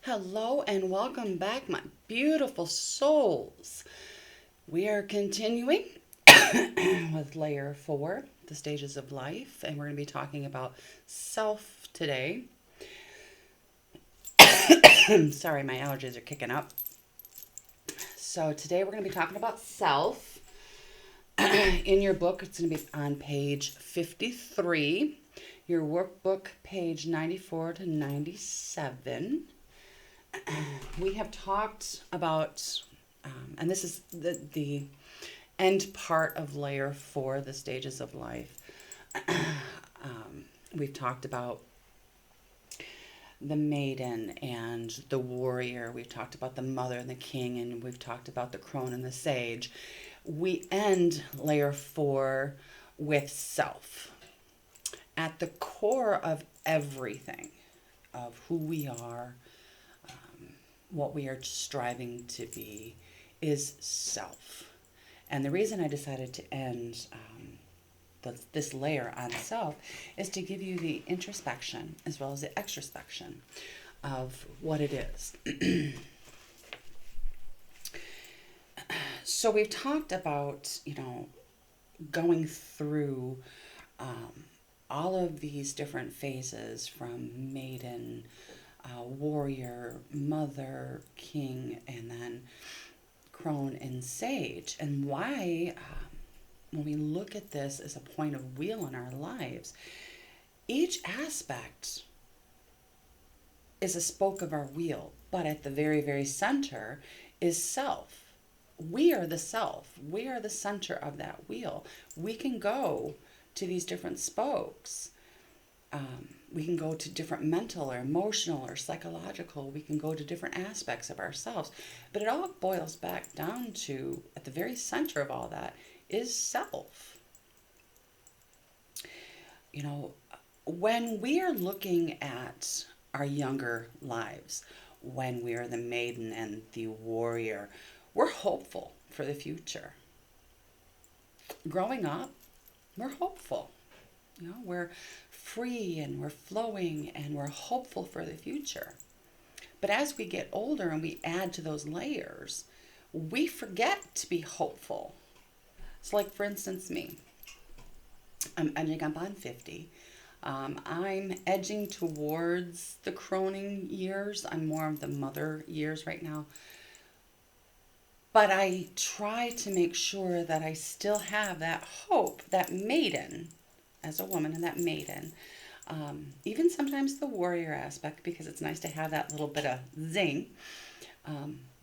Hello and welcome back, my beautiful souls. We are continuing with layer 4, the stages of life, and we're going to be talking about self today. Sorry, my allergies are kicking up. So, today we're going to be talking about self. In your book, it's going to be on page 53, your workbook, page 94 to 97. We have talked about, and this is the end part of layer 4, the stages of life. We've talked about the maiden and the warrior. We've talked about the mother and the king, and we've talked about the crone and the sage. We end layer 4 with self. At the core of everything, of who we are, what we are striving to be, is self. And the reason I decided to end this layer on self is to give you the introspection as well as the extrospection of what it is. So we've talked about, going through all of these different phases from maiden, warrior, mother, king, and then crone and sage, and why when we look at this as a point of wheel in our lives, each aspect is a spoke of our wheel, but at the very, very center is self. We are the self. We are the center of that wheel. We can go to these different spokes. We can go to different mental or emotional or psychological. We can go to different aspects of ourselves. But it all boils back down to, at the very center of all that, is self. When we are looking at our younger lives, when we are the maiden and the warrior, we're hopeful for the future. Growing up, we're hopeful. We're free and we're flowing and we're hopeful for the future. But as we get older and we add to those layers, we forget to be hopeful. So, like, for instance, me, I'm edging up on 50. I'm edging towards the croning years. I'm more of the mother years right now. But I try to make sure that I still have that hope, that maiden, as a woman, and that maiden. Even sometimes the warrior aspect, because it's nice to have that little bit of zing.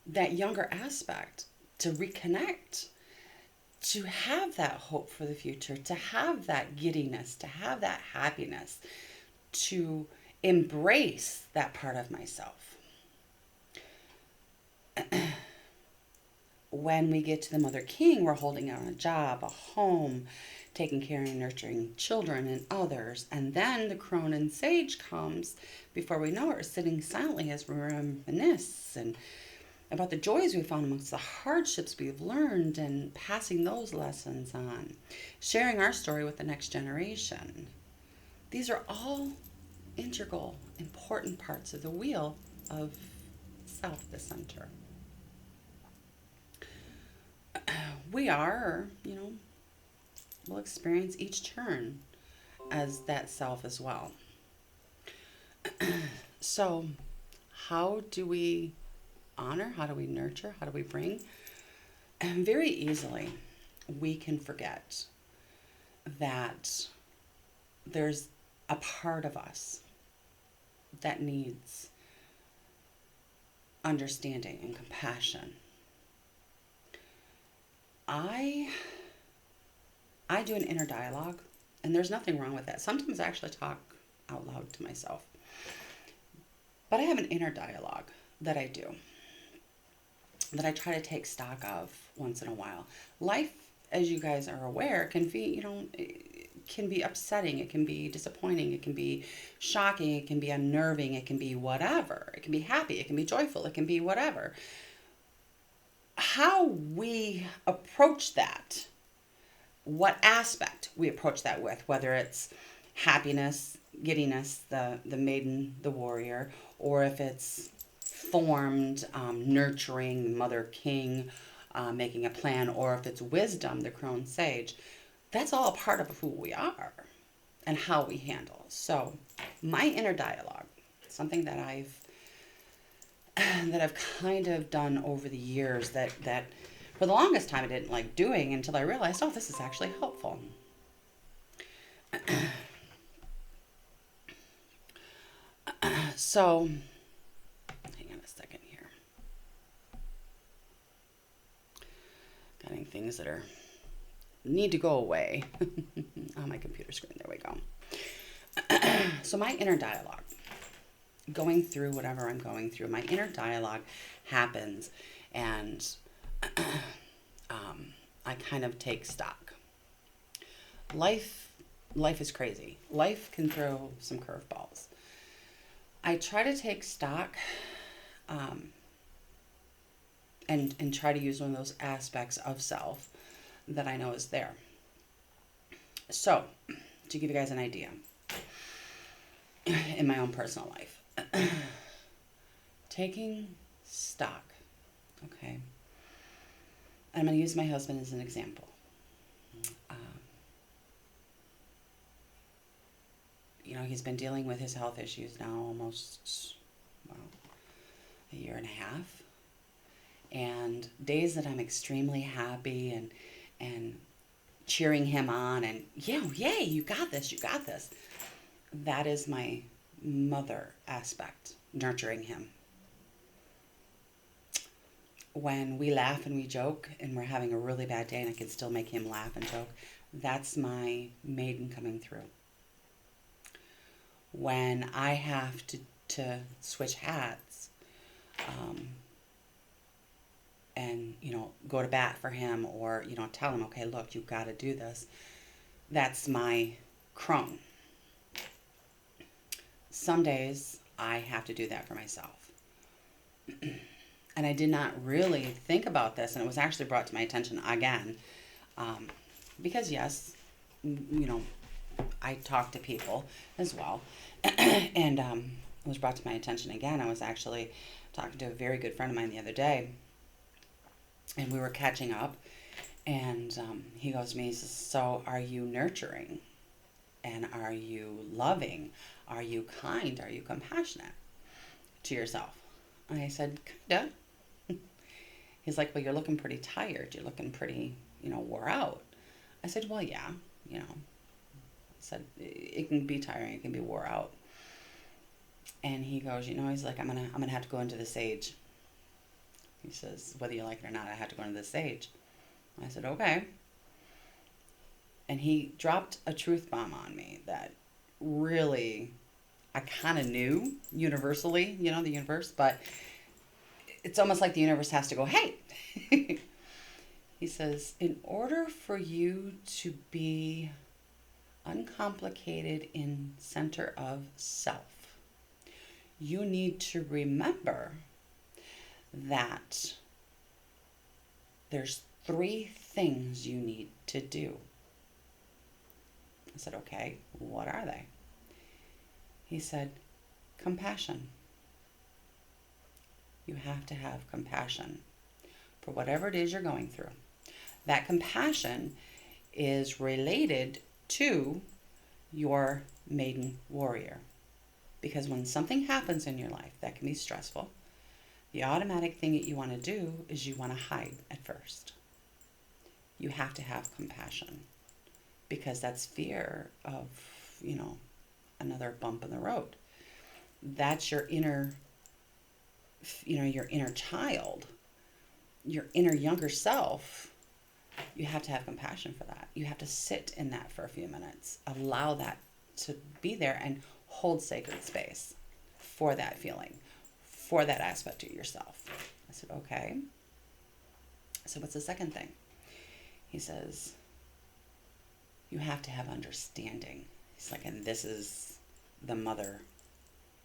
That younger aspect, to reconnect, to have that hope for the future, to have that giddiness, to have that happiness, to embrace that part of myself. When we get to the mother king, we're holding on a job, a home, taking care and nurturing children and others. And then the crone and sage comes before we know it, we're sitting silently as we reminisce and about the joys we found amongst the hardships we've learned and passing those lessons on, sharing our story with the next generation. These are all integral, important parts of the wheel of self, the center. We are, we'll experience each turn as that self as well. So, how do we honor? How do we nurture? How do we bring? And very easily, we can forget that there's a part of us that needs understanding and compassion. I do an inner dialogue, and there's nothing wrong with that. Sometimes I actually talk out loud to myself. But I have an inner dialogue that I do, that I try to take stock of once in a while. Life, as you guys are aware, can be, it can be upsetting, it can be disappointing, it can be shocking, it can be unnerving, it can be whatever. It can be happy, it can be joyful, it can be whatever. How we approach that, what aspect we approach that with, whether it's happiness, giddiness, the maiden, the warrior, or if it's formed, nurturing Mother King, making a plan, or if it's wisdom, the crone sage, that's all a part of who we are and how we handle. So my inner dialogue, something that I've kind of done over the years that for the longest time I didn't like doing until I realized, oh, this is actually helpful. So, hang on a second here. Getting things that need to go away on my computer screen. There we go. So my inner dialogue, going through whatever I'm going through, my inner dialogue happens, and I kind of take stock. Life is crazy. Life can throw some curveballs. I try to take stock and try to use one of those aspects of self that I know is there. So, to give you guys an idea, in my own personal life, taking stock, okay? I'm going to use my husband as an example. He's been dealing with his health issues now almost, a year and a half. And days that I'm extremely happy and cheering him on and, yay, you got this. That is my mother aspect, nurturing him. When we laugh and we joke and we're having a really bad day and I can still make him laugh and joke, that's my maiden coming through. When I have to switch hats and, go to bat for him or, tell him, okay, look, you've got to do this, that's my crone. Some days I have to do that for myself. And I did not really think about this, and it was actually brought to my attention again, because yes, I talk to people as well, and it was brought to my attention again. I was actually talking to a very good friend of mine the other day, and we were catching up, and he goes to me, he says, so are you nurturing? And are you loving? Are you kind? Are you compassionate to yourself? And I said, kinda. He's like, well, you're looking pretty tired. You're looking pretty, wore out. I said, well, yeah, I said, it can be tiring. It can be wore out. And he goes, he's like, I'm gonna have to go into the sage. He says, whether you like it or not, I have to go into the sage. I said, okay. And he dropped a truth bomb on me that really, I kind of knew universally, the universe, but it's almost like the universe has to go, hey. He says, in order for you to be uncomplicated in center of self, you need to remember that there's 3 things you need to do. I said, okay, what are they? He said, compassion. You have to have compassion for whatever it is you're going through. That compassion is related to your maiden warrior. Because when something happens in your life that can be stressful, the automatic thing that you want to do is you want to hide at first. You have to have compassion because that's fear of, another bump in the road. That's your inner, your inner child, your inner younger self. You have to have compassion for that. You have to sit in that for a few minutes. Allow that to be there and hold sacred space for that feeling, for that aspect of yourself. I said, okay. So what's the second thing? He says, you have to have understanding. He's like, and this is the mother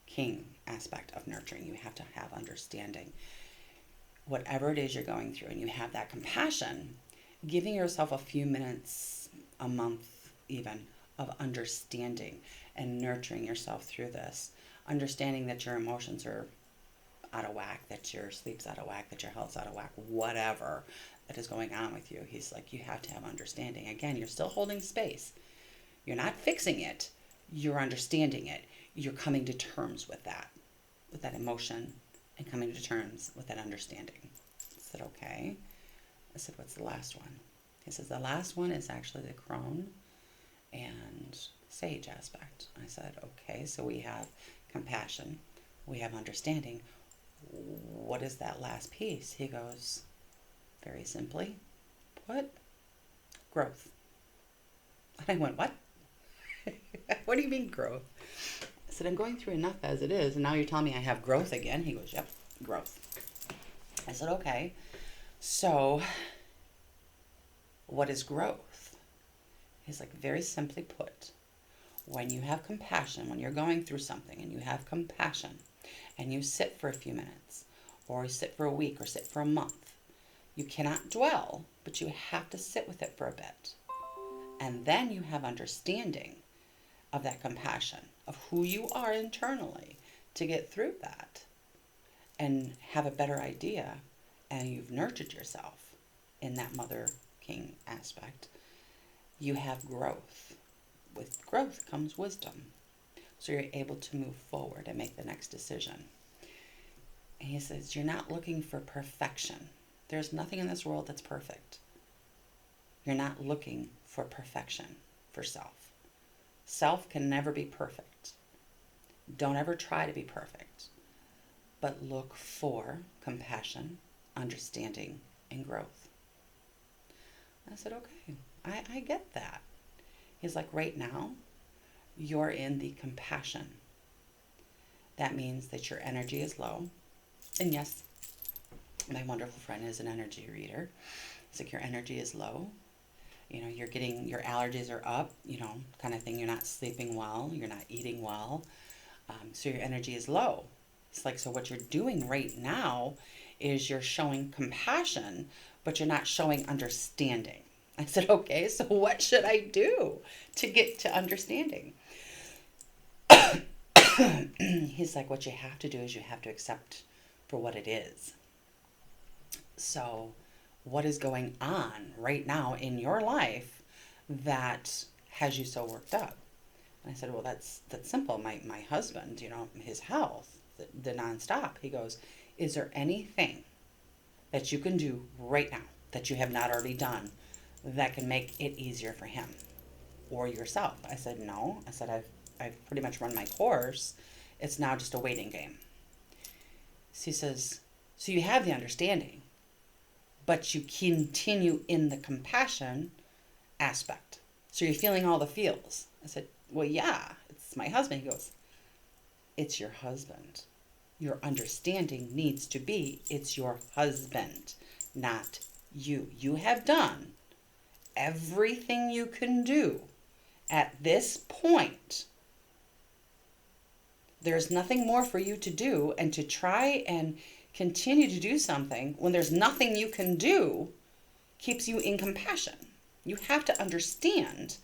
king aspect of nurturing. You have to have understanding. Whatever it is you're going through, and you have that compassion, giving yourself a few minutes, a month even, of understanding and nurturing yourself through this. Understanding that your emotions are out of whack, that your sleep's out of whack, that your health's out of whack, whatever that is going on with you. He's like, you have to have understanding. Again, you're still holding space. You're not fixing it. You're understanding it. You're coming to terms with that emotion, and coming to terms with that understanding. I said, okay. I said, what's the last one? He says, the last one is actually the crone and sage aspect. I said, okay, so we have compassion, we have understanding. What is that last piece? He goes, very simply put, growth. And I went, what? What do you mean growth? I said, I'm going through enough as it is, and now you're telling me I have growth again? He goes, yep, growth. I said, okay, so what is growth? He's like, very simply put, when you have compassion, when you're going through something and you have compassion and you sit for a few minutes, or you sit for a week, or sit for a month, you cannot dwell, but you have to sit with it for a bit. And then you have understanding of that compassion, of who you are internally to get through that and have a better idea, and you've nurtured yourself in that mother king aspect. You have growth. With growth comes wisdom. So you're able to move forward and make the next decision. And he says, you're not looking for perfection. There's nothing in this world that's perfect. You're not looking for perfection for self. Self can never be perfect. Don't ever try to be perfect. But look for compassion, understanding, and growth. I said, okay, I get that. He's like, right now, you're in the compassion. That means that your energy is low. And yes, my wonderful friend is an energy reader. It's like your energy is low. You know, you're getting, your allergies are up, you know, kind of thing. You're not sleeping well. You're not eating well. So your energy is low. It's like, so what you're doing right now is you're showing compassion, but you're not showing understanding. I said, okay, so what should I do to get to understanding? He's like, what you have to do is you have to accept for what it is. So what is going on right now in your life that has you so worked up? And I said, well, that's simple. My husband, you know, his health, the nonstop. He goes, is there anything that you can do right now that you have not already done that can make it easier for him or yourself? I said, no. I said, I've pretty much run my course. It's now just a waiting game. So he says, so you have the understanding, but you continue in the compassion aspect. So you're feeling all the feels. I said, well, yeah, it's my husband. He goes, it's your husband. Your understanding needs to be, it's your husband, not you. You have done everything you can do at this point. There's nothing more for you to do, and to try and continue to do something when there's nothing you can do keeps you in compassion. You have to understand.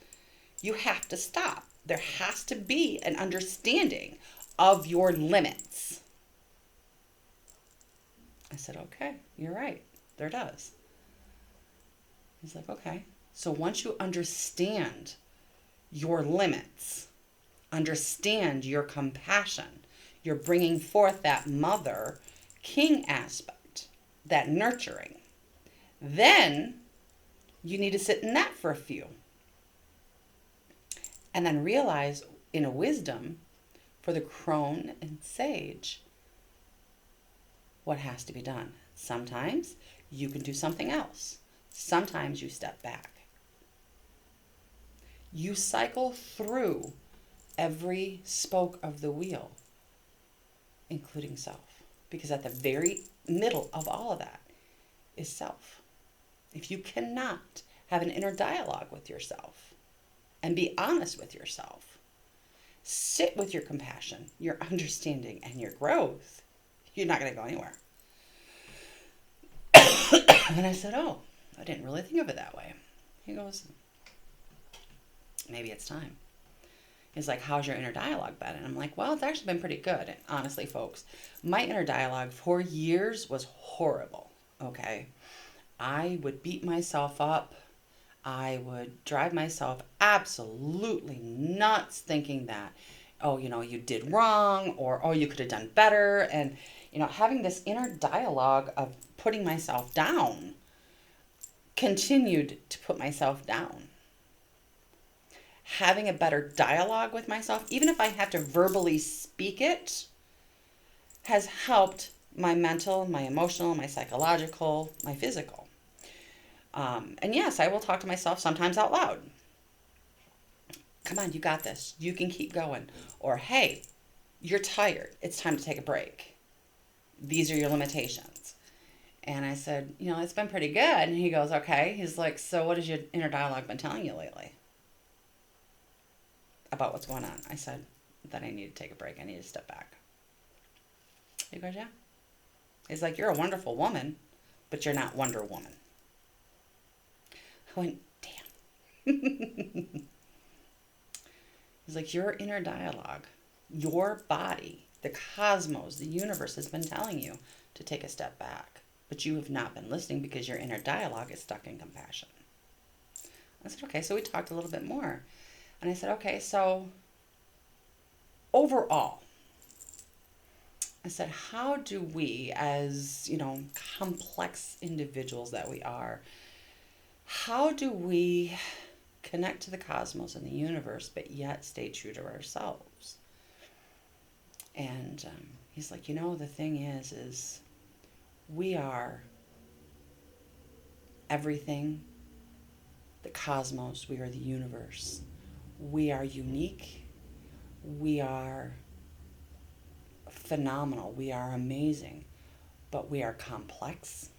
You have to stop. There has to be an understanding of your limits. I said, okay, you're right. There does. He's like, okay. So once you understand your limits, understand your compassion, you're bringing forth that mother king aspect, that nurturing, then you need to sit in that for a few. And then realize in a wisdom for the crone and sage what has to be done. Sometimes you can do something else. Sometimes you step back. You cycle through every spoke of the wheel, including self. Because at the very middle of all of that is self. If you cannot have an inner dialogue with yourself and be honest with yourself, sit with your compassion, your understanding, and your growth, you're not going to go anywhere. And I said, oh, I didn't really think of it that way. He goes, maybe it's time. He's like, how's your inner dialogue been? And I'm like, well, it's actually been pretty good. And honestly, folks, my inner dialogue for years was horrible. Okay. I would beat myself up. I would drive myself absolutely nuts thinking that, oh, you did wrong, or, oh, you could have done better. And, having this inner dialogue of putting myself down continued to put myself down. Having a better dialogue with myself, even if I have to verbally speak it, has helped my mental, my emotional, my psychological, my physical. And yes, I will talk to myself sometimes out loud. Come on, you got this. You can keep going. Or, hey, you're tired. It's time to take a break. These are your limitations. And I said, it's been pretty good. And he goes, okay. He's like, so what has your inner dialogue been telling you lately about what's going on? I said that I need to take a break. I need to step back. He goes, yeah. He's like, you're a wonderful woman, but you're not Wonder Woman. I went, damn. He's like, your inner dialogue, your body, the cosmos, the universe has been telling you to take a step back, but you have not been listening because your inner dialogue is stuck in compassion. I said, okay. So we talked a little bit more. And I said, okay, so overall, I said, how do we, as, complex individuals that we are, how do we connect to the cosmos and the universe, but yet stay true to ourselves? And he's like, the thing is we are everything, the cosmos, we are the universe. We are unique. We are phenomenal. We are amazing, but we are complex.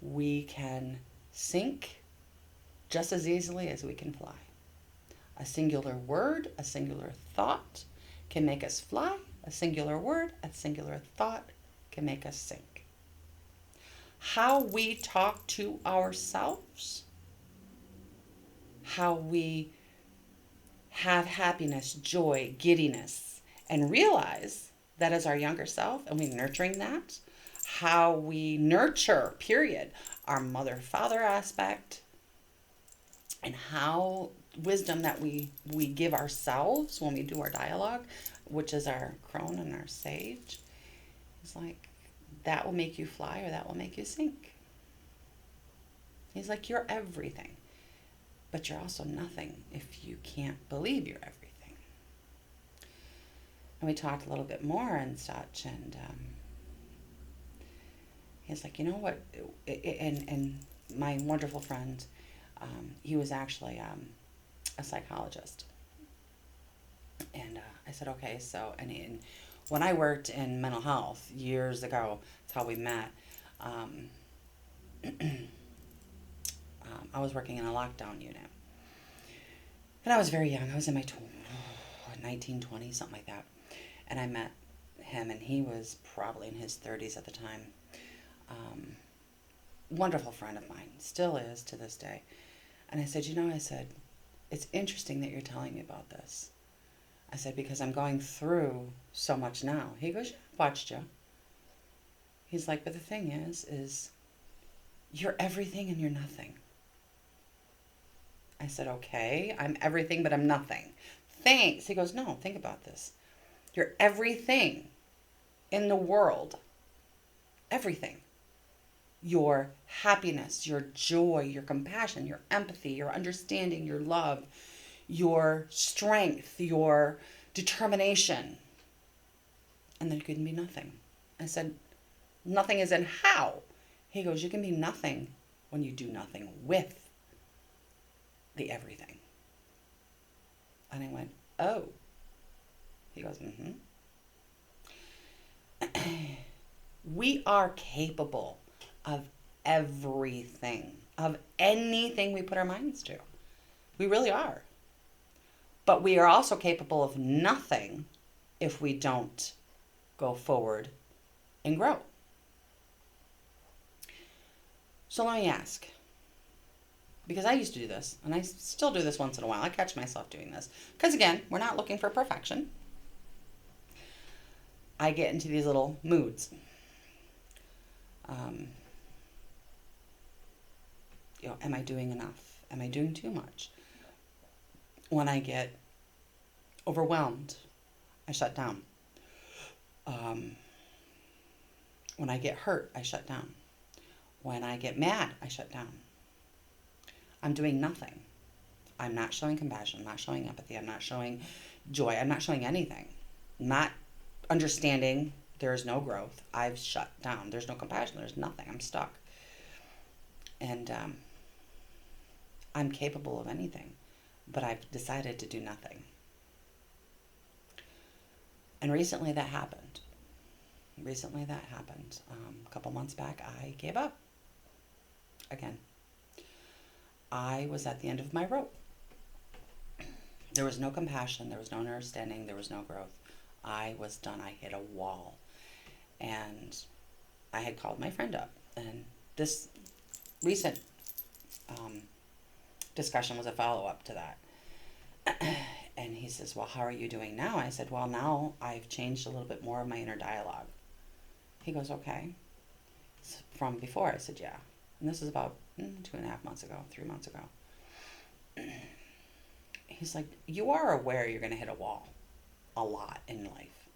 We can sink just as easily as we can fly. A singular word, a singular thought can make us fly. A singular word, a singular thought can make us sink. How we talk to ourselves, how we have happiness, joy, giddiness, and realize that as our younger self, and we're nurturing that, how we nurture, period, our mother-father aspect, and how wisdom that we give ourselves when we do our dialogue, which is our crone and our sage, is like, that will make you fly or that will make you sink. He's like, you're everything, but you're also nothing if you can't believe you're everything. And we talked a little bit more and such, and he's like, you know what, and my wonderful friend, he was actually a psychologist. And I said, okay, so, and when I worked in mental health years ago, that's how we met. I was working in a lockdown unit. And I was very young. I was in my 19, 20, something like that. And I met him, and he was probably in his 30s at the time. Wonderful friend of mine, still is to this day. And I said, it's interesting that you're telling me about this. I said, because I'm going through so much now. He goes, yeah, I watched you. He's like, but the thing is you're everything and you're nothing. I said, okay, I'm everything, but I'm nothing. Thanks. He goes, no, think about this. You're everything in the world. Everything. Your happiness, your joy, your compassion, your empathy, your understanding, your love, your strength, your determination. And then you can be nothing. I said, nothing is in how? He goes, you can be nothing when you do nothing with the everything. And I went, oh. He goes, mm-hmm. We are capable of everything, of anything we put our minds to. We really are. But we are also capable of nothing if we don't go forward and grow. So let me ask, because I used to do this, and I still do this once in a while. I catch myself doing this. Because again, we're not looking for perfection. I get into these little moods. Am I doing enough? Am I doing too much? When I get overwhelmed, I shut down. When I get hurt, I shut down. When I get mad, I shut down. I'm doing nothing. I'm not showing compassion. I'm not showing empathy. I'm not showing joy. I'm not showing anything. I'm not understanding. There is no growth. I've shut down. There's no compassion. There's nothing. I'm stuck. And I'm capable of anything, but I've decided to do nothing. And recently that happened. A couple months back, I gave up. Again. I was at the end of my rope. There was no compassion. There was no understanding. There was no growth. I was done. I hit a wall. And I had called my friend up. And this recent discussion was a follow-up to that. And he says, well, how are you doing now? I said, well, now I've changed a little bit more of my inner dialogue. He goes, okay. From before, I said, yeah. And this is about 2.5 months ago, 3 months ago. He's like, you are aware you're going to hit a wall a lot in life.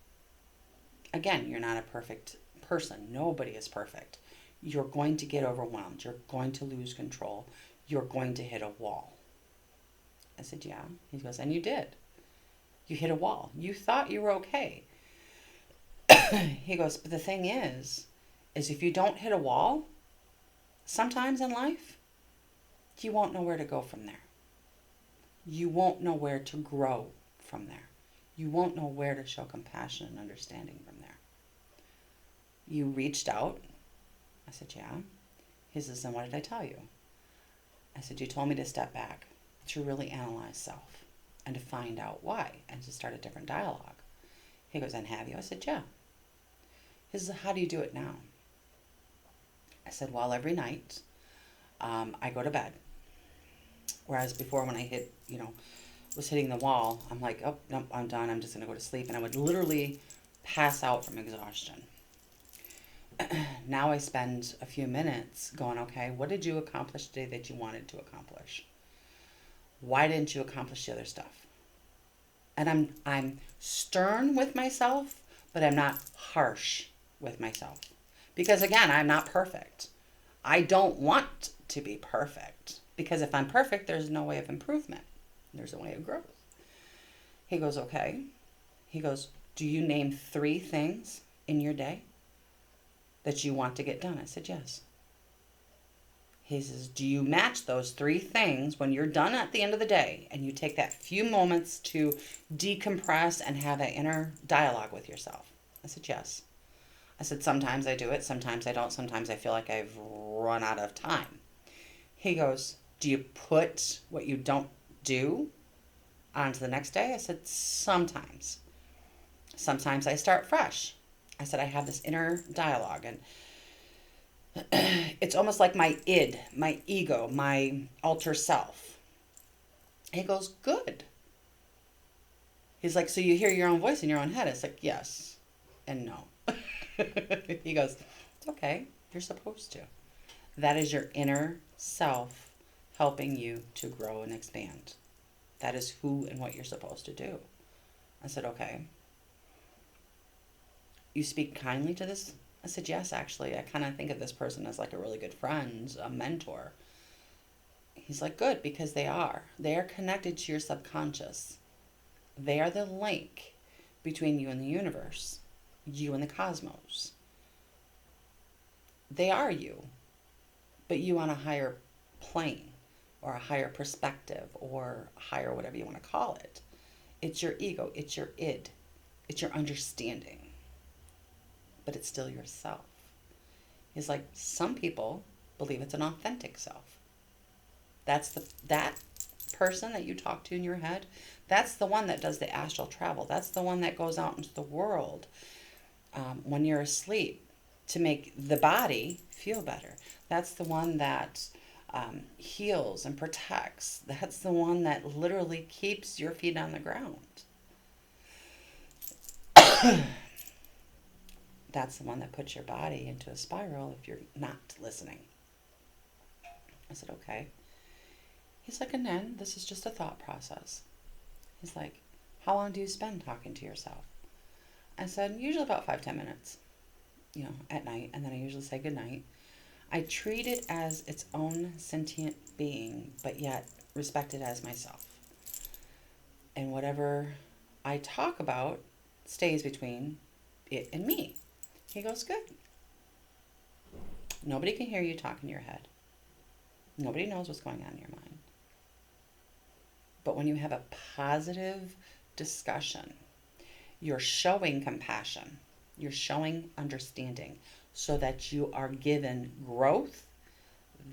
Again, you're not a perfect person. Nobody is perfect. You're going to get overwhelmed. You're going to lose control. You're going to hit a wall. I said, yeah. He goes, and you did. You hit a wall. You thought you were okay. He goes, but the thing is if you don't hit a wall, sometimes in life, you won't know where to go from there. You won't know where to grow from there. You won't know where to show compassion and understanding from there. You reached out. I said, yeah. He says, then what did I tell you? I said, you told me to step back, to really analyze self, and to find out why, and to start a different dialogue. He goes, and have you? I said, yeah. He says, how do you do it now? I said, well, every night I go to bed. Whereas before when I was hitting the wall, I'm like, oh, no, I'm done. I'm just going to go to sleep. And I would literally pass out from exhaustion. Now I spend a few minutes going, okay, what did you accomplish today that you wanted to accomplish? Why didn't you accomplish the other stuff? And I'm stern with myself, but I'm not harsh with myself. Because again, I'm not perfect. I don't want to be perfect. Because if I'm perfect, there's no way of improvement. There's a way of growth. He goes, okay. He goes, do you name 3 things in your day that you want to get done? I said, yes. He says, do you match those 3 things when you're done at the end of the day and you take that few moments to decompress and have that inner dialogue with yourself? I said, yes. I said, sometimes I do it, sometimes I don't, sometimes I feel like I've run out of time. He goes, do you put what you don't do onto the next day? I said, sometimes. Sometimes I start fresh. I said, I have this inner dialogue, and it's almost like my id, my ego, my alter self. He goes, good. He's like, so you hear your own voice in your own head? It's like, yes and no. He goes, it's okay. You're supposed to. That is your inner self helping you to grow and expand. That is who and what you're supposed to do. I said, okay. You speak kindly to this? I said, yes, actually. I kind of think of this person as like a really good friend, a mentor. He's like, good, because they are. They are connected to your subconscious. They are the link between you and the universe, you and the cosmos. They are you, but you on a higher plane or a higher perspective or higher whatever you want to call it. It's your ego. It's your id. It's your understanding. But it's still yourself. He's like, some people believe it's an authentic self. That person that you talk to in your head, that's the one that does the astral travel. That's the one that goes out into the world when you're asleep to make the body feel better. That's the one that heals and protects. That's the one that literally keeps your feet on the ground. That's the one that puts your body into a spiral if you're not listening. I said, okay. He's like, and then this is just a thought process. He's like, how long do you spend talking to yourself? I said, usually about 5-10 minutes, at night. And then I usually say goodnight. I treat it as its own sentient being, but yet respect it as myself. And whatever I talk about stays between it and me. He goes, good. Nobody can hear you talk in your head. Nobody knows what's going on in your mind. But when you have a positive discussion, you're showing compassion. You're showing understanding so that you are given growth.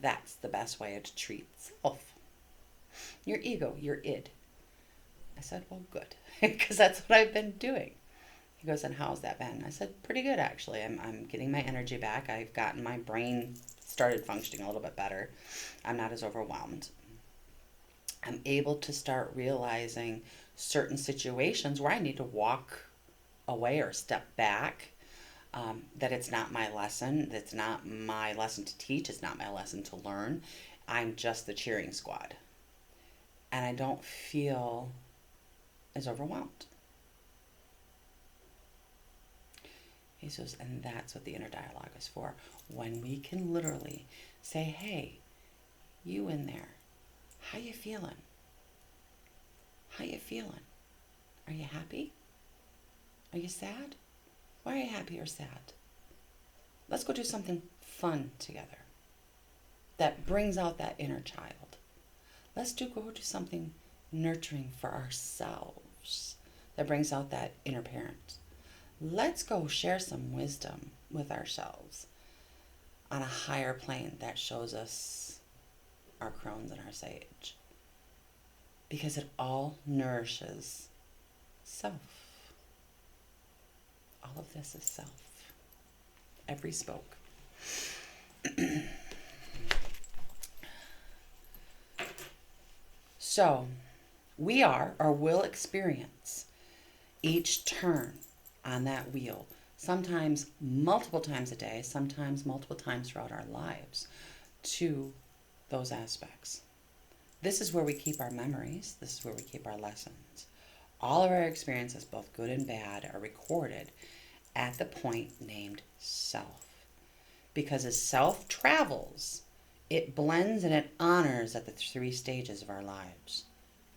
That's the best way to treat self. Your ego, your id. I said, well, good, because that's what I've been doing. He goes, and how's that been? I said, pretty good, actually. I'm getting my energy back. I've gotten my brain started functioning a little bit better. I'm not as overwhelmed. I'm able to start realizing certain situations where I need to walk away or step back, that it's not my lesson. It's not my lesson to teach. It's not my lesson to learn. I'm just the cheering squad. And I don't feel as overwhelmed. He says, and that's what the inner dialogue is for. When we can literally say, hey, you in there, how you feeling? How you feeling? Are you happy? Are you sad? Why are you happy or sad? Let's go do something fun together that brings out that inner child. Let's go do something nurturing for ourselves that brings out that inner parent. Let's go share some wisdom with ourselves on a higher plane that shows us our crones and our sage. Because it all nourishes self. All of this is self. Every spoke. So, we are or will experience each turn on that wheel, sometimes multiple times a day, sometimes multiple times throughout our lives, to those aspects. This is where we keep our memories. This is where we keep our lessons. All of our experiences, both good and bad, are recorded at the point named self. Because as self travels, it blends and it honors at the 3 stages of our lives.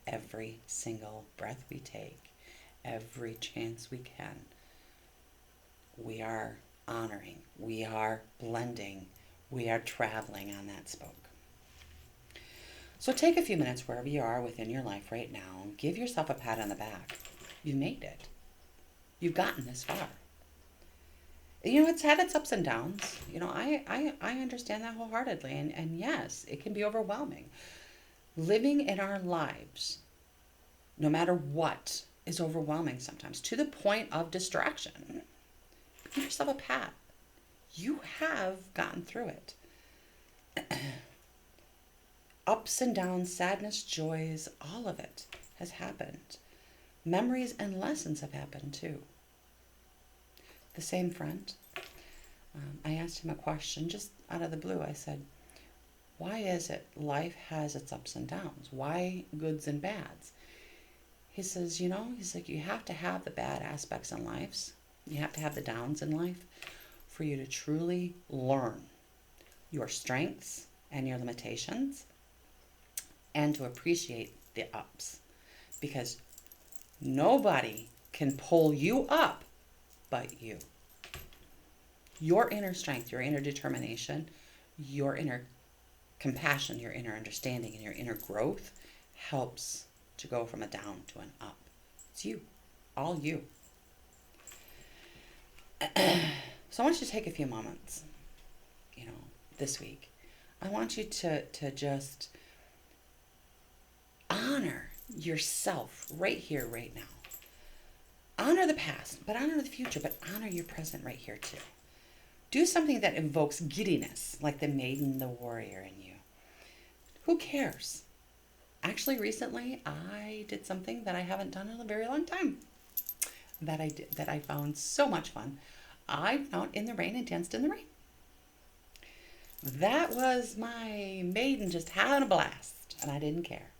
Every single breath we take, every chance we can, we are honoring, we are blending, we are traveling on that spoke. So take a few minutes wherever you are within your life right now. Give yourself a pat on the back. You made it. You've gotten this far. It's had its ups and downs. I understand that wholeheartedly. And yes, it can be overwhelming. Living in our lives, no matter what, is overwhelming sometimes to the point of distraction. Give yourself a pat. You have gotten through it. Ups and downs, sadness, joys, all of it has happened. Memories and lessons have happened too. The same friend, I asked him a question just out of the blue. I said, why is it life has its ups and downs? Why goods and bads? He says, he's like, you have to have the bad aspects in life. You have to have the downs in life for you to truly learn your strengths and your limitations, and to appreciate the ups, because nobody can pull you up but you. Your inner strength, your inner determination, your inner compassion, your inner understanding, and your inner growth helps to go from a down to an up. It's you, all you. So I want you to take a few moments, this week. I want you to just honor yourself right here, right now. Honor the past, but honor the future, but honor your present right here too. Do something that invokes giddiness, like the maiden, the warrior in you. Who cares? Actually, recently, I did something that I haven't done in a very long time that I found so much fun. I went out in the rain and danced in the rain. That was my maiden just having a blast, and I didn't care.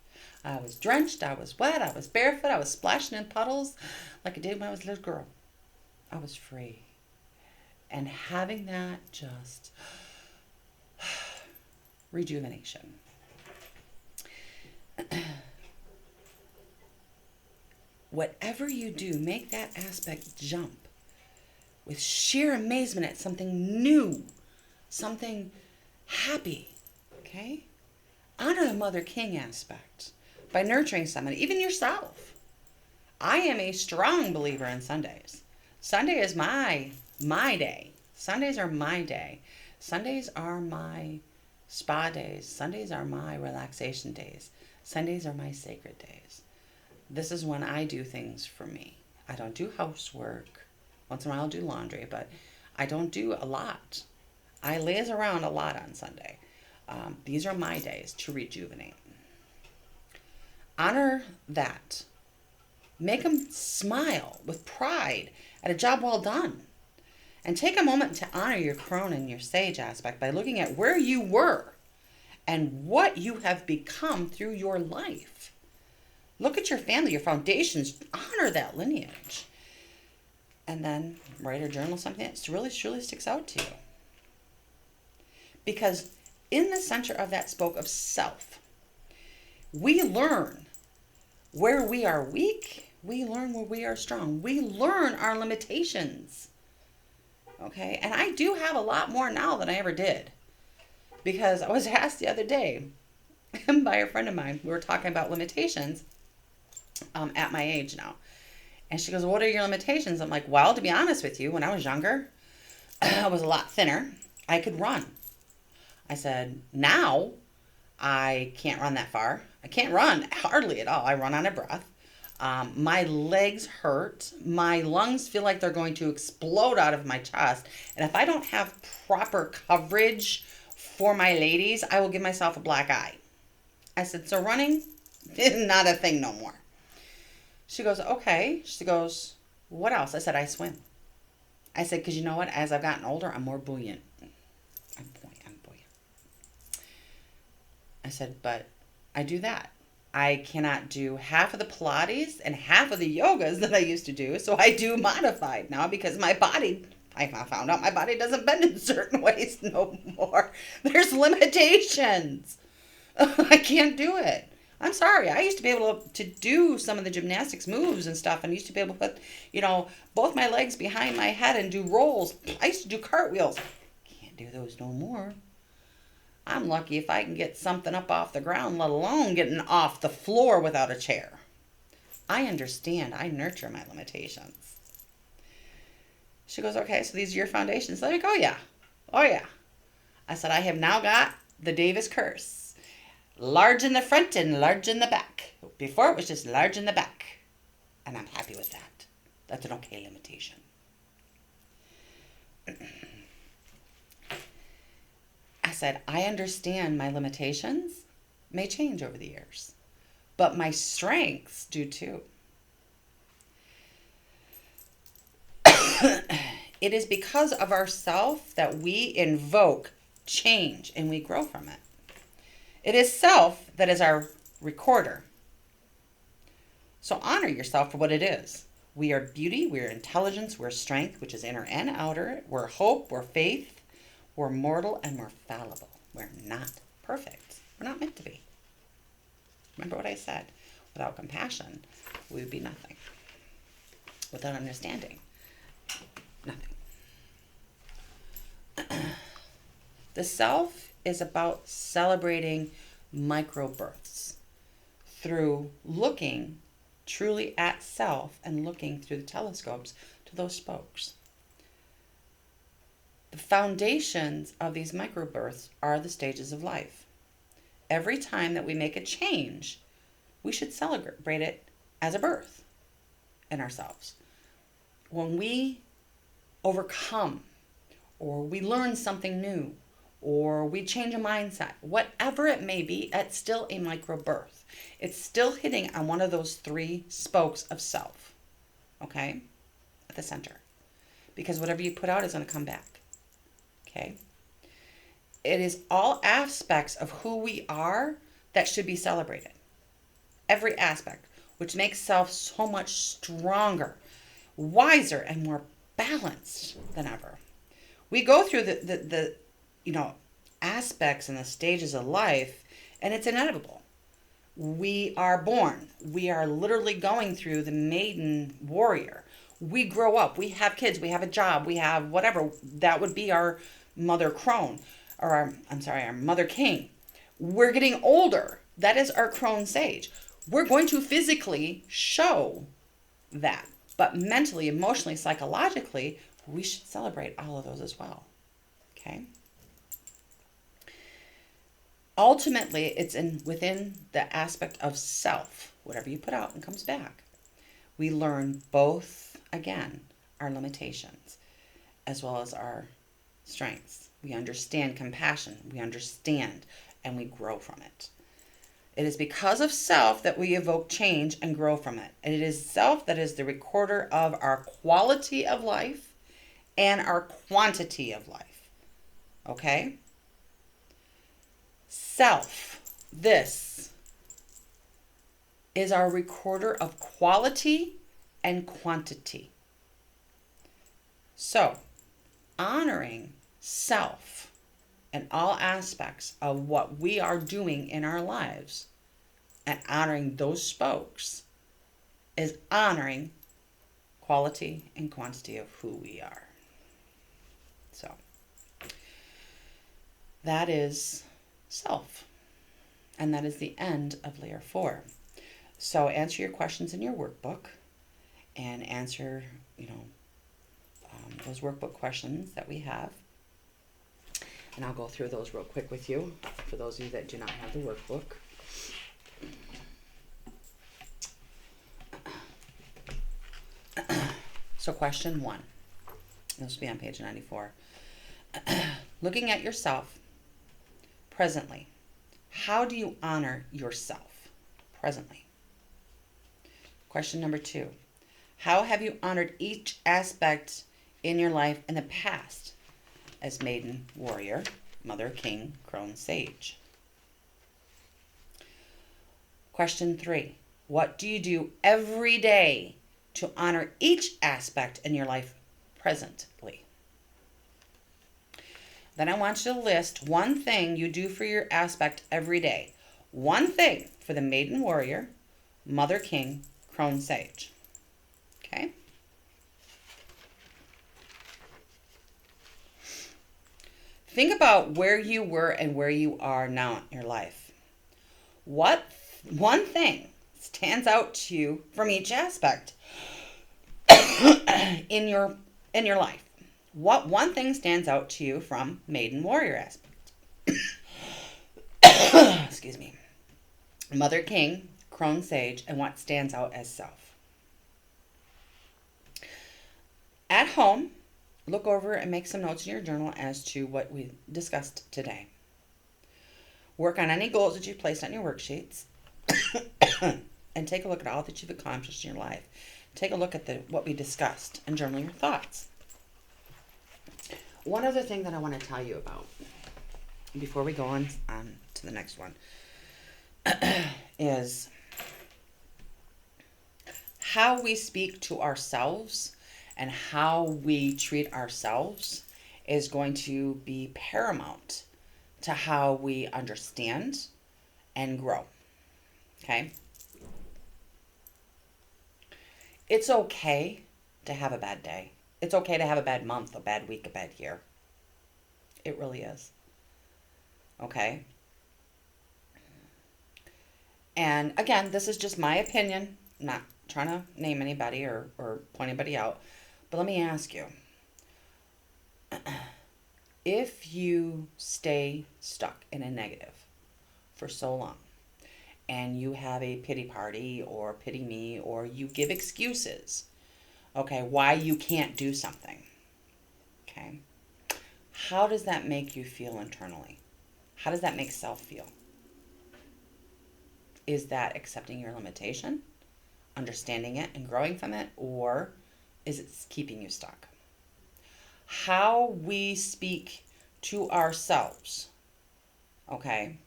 I was drenched, I was wet, I was barefoot, I was splashing in puddles like I did when I was a little girl. I was free. And having that just rejuvenation. Whatever you do, make that aspect jump with sheer amazement at something new, something happy, okay? Honor the Mother King aspect by nurturing someone, even yourself. I am a strong believer in Sundays. Sunday is my day. Sundays are my day. Sundays are my spa days. Sundays are my relaxation days. Sundays are my sacred days. This is when I do things for me. I don't do housework. Once in a while I'll do laundry, but I don't do a lot. I laze around a lot on Sunday. These are my days to rejuvenate. Honor that. Make them smile with pride at a job well done. And take a moment to honor your crone and your sage aspect by looking at where you were and what you have become through your life. Look at your family, your foundations. Honor that lineage. And then write or journal something that really truly sticks out to you. Because in the center of that spoke of self, we learn where we are weak. We learn where we are strong. We learn our limitations. Okay? And I do have a lot more now than I ever did. Because I was asked the other day by a friend of mine. We were talking about limitations at my age now. And she goes, what are your limitations? I'm like, well, to be honest with you, when I was younger, I was a lot thinner. I could run. I said, now I can't run that far. I can't run hardly at all. I run on a breath. My legs hurt. My lungs feel like they're going to explode out of my chest. And if I don't have proper coverage for my ladies, I will give myself a black eye. I said, so running is not a thing no more. She goes, okay. She goes, what else? I said, I swim. I said, because you know what? As I've gotten older, I'm more buoyant. I'm buoyant. I said, but I do that. I cannot do half of the Pilates and half of the yogas that I used to do. So I do modified now because my body, I found out my body doesn't bend in certain ways no more. There's limitations. I can't do it. I'm sorry. I used to be able to do some of the gymnastics moves and stuff, and used to be able to put, both my legs behind my head and do rolls. I used to do cartwheels. Can't do those no more. I'm lucky if I can get something up off the ground, let alone getting off the floor without a chair. I understand. I nurture my limitations. She goes, okay, so these are your foundations. I'm like, oh yeah. I said, I have now got the Davis curse. Large in the front and large in the back. Before it was just large in the back. And I'm happy with that. That's an okay limitation. I said, I understand my limitations may change over the years, but my strengths do too. It is because of ourself that we invoke change and we grow from it. It is self that is our recorder. So honor yourself for what it is. We are beauty, we are intelligence, we're strength, which is inner and outer. We're hope, we're faith. We're mortal and we're fallible. We're not perfect. We're not meant to be. Remember what I said. Without compassion, we would be nothing. Without understanding, nothing. The self is about celebrating micro-births through looking truly at self and looking through the telescopes to those spokes. The foundations of these microbirths are the stages of life. Every time that we make a change, we should celebrate it as a birth in ourselves. When we overcome, or we learn something new, or we change a mindset, whatever it may be, it's still a micro birth. It's still hitting on one of those three spokes of self, okay, at the center. Because whatever you put out is going to come back, okay? It is all aspects of who we are that should be celebrated. Every aspect, which makes self so much stronger, wiser, and more balanced than ever. We go through the aspects and the stages of life, and it's inevitable. We are born. We are literally going through the maiden warrior. We grow up. We have kids. We have a job. We have whatever. That would be our mother crone, or our mother king. We're getting older. That is our crone sage. We're going to physically show that. But mentally, emotionally, psychologically, we should celebrate all of those as well. Okay? Ultimately, it's within the aspect of self. Whatever you put out and comes back. We learn both, again, our limitations as well as our strengths. We understand compassion. We understand and we grow from it. It is because of self that we evoke change and grow from it. And it is self that is the recorder of our quality of life and our quantity of life. Okay? Self, this is our recorder of quality and quantity. So, honoring self and all aspects of what we are doing in our lives and honoring those spokes is honoring quality and quantity of who we are. So, that is self. And that is the end of layer 4. So answer your questions in your workbook and answer, those workbook questions that we have. And I'll go through those real quick with you for those of you that do not have the workbook. So question 1. This will be on page 94. Looking at yourself presently, how do you honor yourself presently? Question number 2. How have you honored each aspect in your life in the past as maiden, warrior, mother, king, crone, sage? Question 3. What do you do every day to honor each aspect in your life presently? Then I want you to list one thing you do for your aspect every day. One thing for the maiden warrior, mother king, crone sage. Okay? Think about where you were and where you are now in your life. What one thing stands out to you from each aspect in your life? What one thing stands out to you from maiden warrior aspect? Excuse me. Mother king, crone sage, and what stands out as self? At home, look over and make some notes in your journal as to what we discussed today. Work on any goals that you've placed on your worksheets and take a look at all that you've accomplished in your life. Take a look at what we discussed and journal your thoughts. One other thing that I want to tell you about before we go on to the next one is how we speak to ourselves and how we treat ourselves is going to be paramount to how we understand and grow. Okay? It's okay to have a bad day. It's okay to have a bad month, a bad week, a bad year. It really is. Okay? And again, this is just my opinion. I'm not trying to name anybody or point anybody out. But let me ask you. If you stay stuck in a negative for so long, and you have a pity party or pity me, or you give excuses, okay, why you can't do something, okay, How does that make you feel internally? How does that make self feel? Is that accepting your limitation, understanding it and growing from it, or is it keeping you stuck? How we speak to ourselves, okay?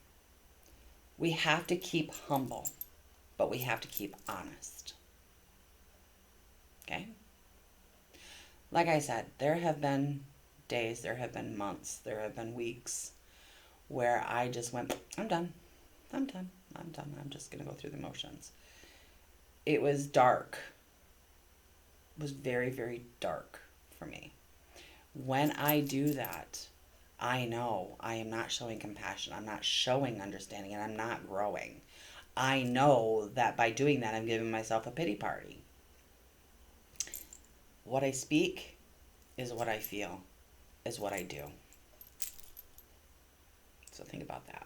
We have to keep humble, but we have to keep honest, okay? Like I said, there have been days, there have been months, there have been weeks where I just went, I'm done. I'm done. I'm done. I'm just going to go through the motions. It was dark. It was very, very dark for me. When I do that, I know I am not showing compassion. I'm not showing understanding, and I'm not growing. I know that by doing that, I'm giving myself a pity party. What I speak is what I feel, is what I do. So think about that.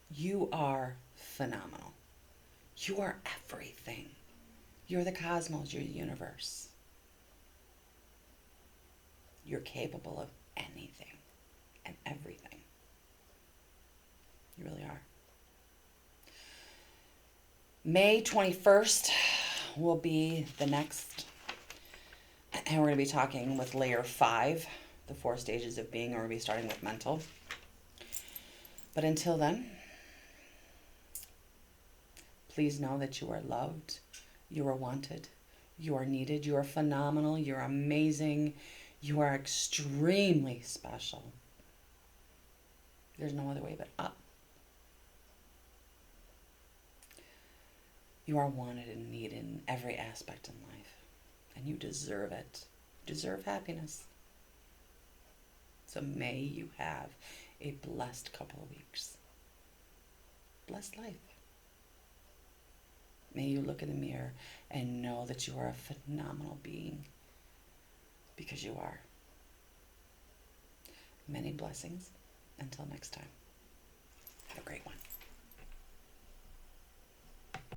You are phenomenal. You are everything. You're the cosmos, you're the universe. You're capable of anything and everything. You really are. May 21st will be the next, and we're going to be talking with layer 5, the 4 stages of being, and we're going to be starting with mental. But until then, please know that you are loved, you are wanted, you are needed, you are phenomenal, you're amazing, you are extremely special. There's no other way but up. You are wanted and needed in every aspect in life, and you deserve it. You deserve happiness. So may you have a blessed couple of weeks. Blessed life. May you look in the mirror and know that you are a phenomenal being, because you are. Many blessings. Until next time. Have a great one.